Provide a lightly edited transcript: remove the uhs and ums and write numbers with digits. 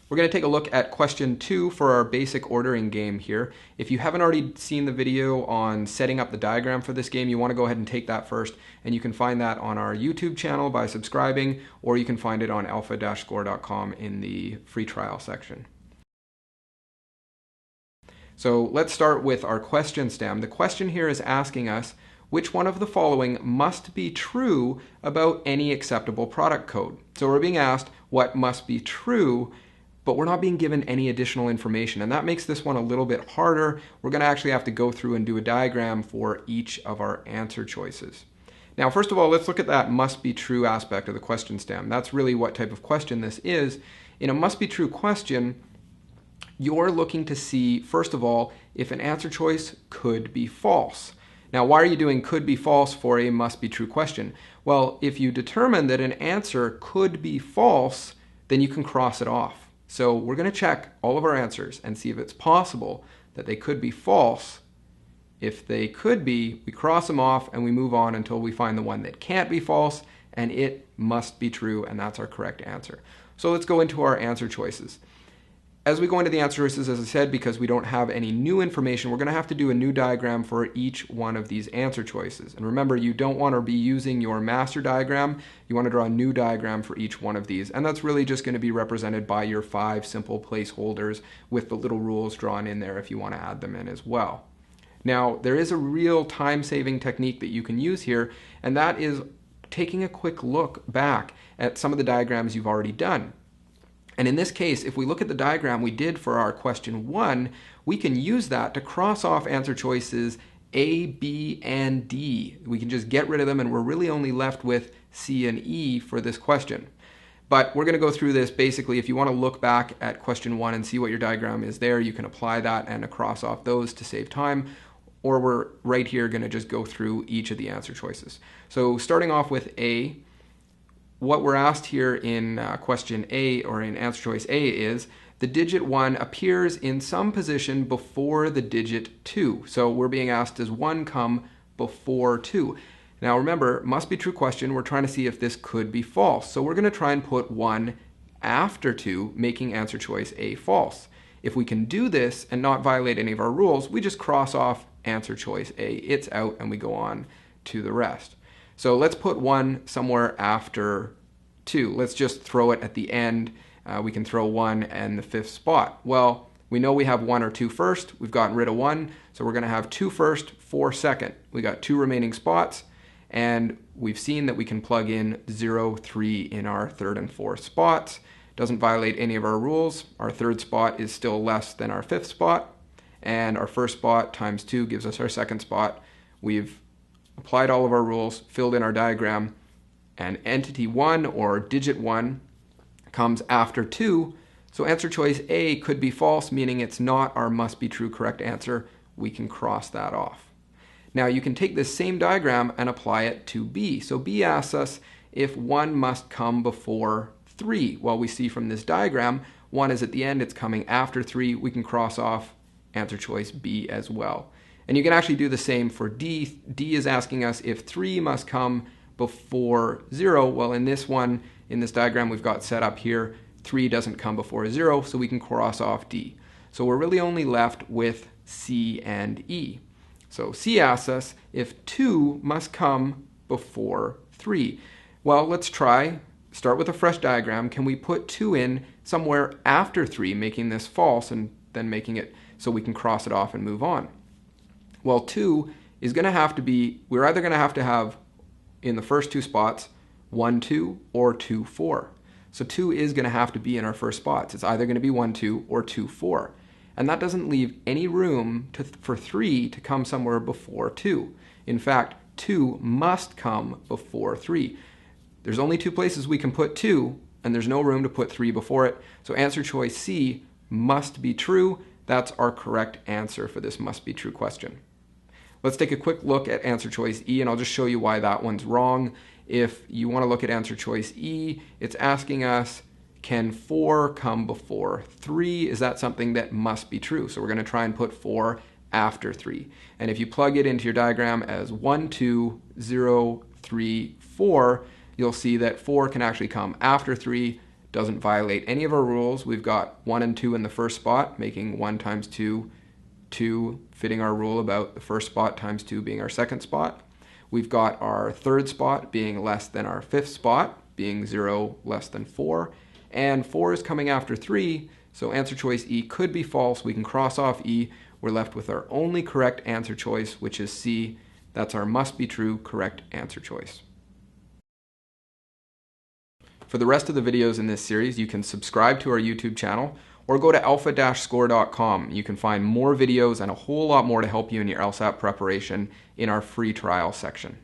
We're going to take a look at question 2 for our basic ordering game here. If you haven't already seen the video on setting up the diagram for this game, you want to go ahead and take that first, and you can find that on our YouTube channel by subscribing, or you can find it on alpha-score.com in the free trial section. So let's start with our question stem. The question here is asking us which one of the following must be true about any acceptable product code. So we're being asked what must be true, but we're not being given any additional information, and that makes this one a little bit harder. We're going to actually have to go through and do a diagram for each of our answer choices. Now, first of all, let's look at that must be true aspect of the question stem. That's really what type of question this is. In a must be true question, you're looking to see, first of all, if an answer choice could be false. Now, why are you doing could be false for a must be true question? Well, if you determine that an answer could be false, then you can cross it off. So we're going to check all of our answers and see if it's possible that they could be false. If they could be, we cross them off and we move on until we find the one that can't be false, and it must be true, and that's our correct answer. So let's go into our answer choices. As we go into the answer choices, as I said, because we don't have any new information, we're going to have to do a new diagram for each one of these answer choices. And remember, you don't want to be using your master diagram. You want to draw a new diagram for each one of these. And that's really just going to be represented by your 5 simple placeholders with the little rules drawn in there if you want to add them in as well. Now, there is a real time-saving technique that you can use here, and that is taking a quick look back at some of the diagrams you've already done. And in this case, if we look at the diagram we did for our question 1, we can use that to cross off answer choices A, B, and D. We can just get rid of them, and we're really only left with C and E for this question. But we're going to go through this basically. If you want to look back at question 1 and see what your diagram is there, you can apply that and cross off those to save time. Or we're right here going to just go through each of the answer choices. So starting off with A, what we're asked here in question A, or in answer choice A, is the digit 1 appears in some position before the digit 2. So we're being asked, does 1 come before 2? Now remember, must be true question, we're trying to see if this could be false. So we're going to try and put 1 after 2, making answer choice A false. If we can do this and not violate any of our rules, we just cross off answer choice A. It's out, and we go on to the rest. So let's put 1 somewhere after 2. Let's just throw it at the end. We can throw 1 in the 5th spot. Well, we know we have 1 or 2 first. We've gotten rid of 1, so we're going to have 2 first, 4 second. We got 2 remaining spots, and we've seen that we can plug in 0, 3 in our 3rd and 4th spots. Doesn't violate any of our rules. Our 3rd spot is still less than our 5th spot, and our 1st spot times 2 gives us our 2nd spot. We've applied all of our rules, filled in our diagram, and entity 1, or digit 1, comes after 2. So answer choice A could be false, meaning it's not our must be true correct answer. We can cross that off. Now you can take this same diagram and apply it to B. So B asks us if 1 must come before 3. Well, we see from this diagram, 1 is at the end, it's coming after 3. We can cross off answer choice B as well. And you can actually do the same for D. D is asking us if 3 must come before 0. Well, in this one, in this diagram we've got set up here, 3 doesn't come before 0, so we can cross off D. So we're really only left with C and E. So C asks us if 2 must come before 3. Well, let's try. Start with a fresh diagram. Can we put 2 in somewhere after 3, making this false, and then making it so we can cross it off and move on? Well, 2 is going to have to be, we're either going to have in the first 2 spots 1, 2, or 2, 4. So 2 is going to have to be in our first spots. It's either going to be 1, 2, or 2, 4. And that doesn't leave any room for 3 to come somewhere before 2. In fact, 2 must come before 3. There's only 2 places we can put 2, and there's no room to put 3 before it. So answer choice C must be true. That's our correct answer for this must be true question. Let's take a quick look at answer choice E, and I'll just show you why that one's wrong. If you want to look at answer choice E, it's asking us, can 4 come before 3? Is that something that must be true? So we're going to try and put 4 after 3. And if you plug it into your diagram as 1, 2, 0, 3, 4, you'll see that 4 can actually come after 3, doesn't violate any of our rules. We've got 1 and 2 in the first spot, making 1 times 2, 2, fitting our rule about the first spot times 2 being our second spot. We've got our third spot being less than our fifth spot, being 0 less than 4. And 4 is coming after 3, so answer choice E could be false. We can cross off E. We're left with our only correct answer choice, which is C. That's our must be true correct answer choice. For the rest of the videos in this series, you can subscribe to our YouTube channel or go to alpha-score.com. You can find more videos and a whole lot more to help you in your LSAT preparation in our free trial section.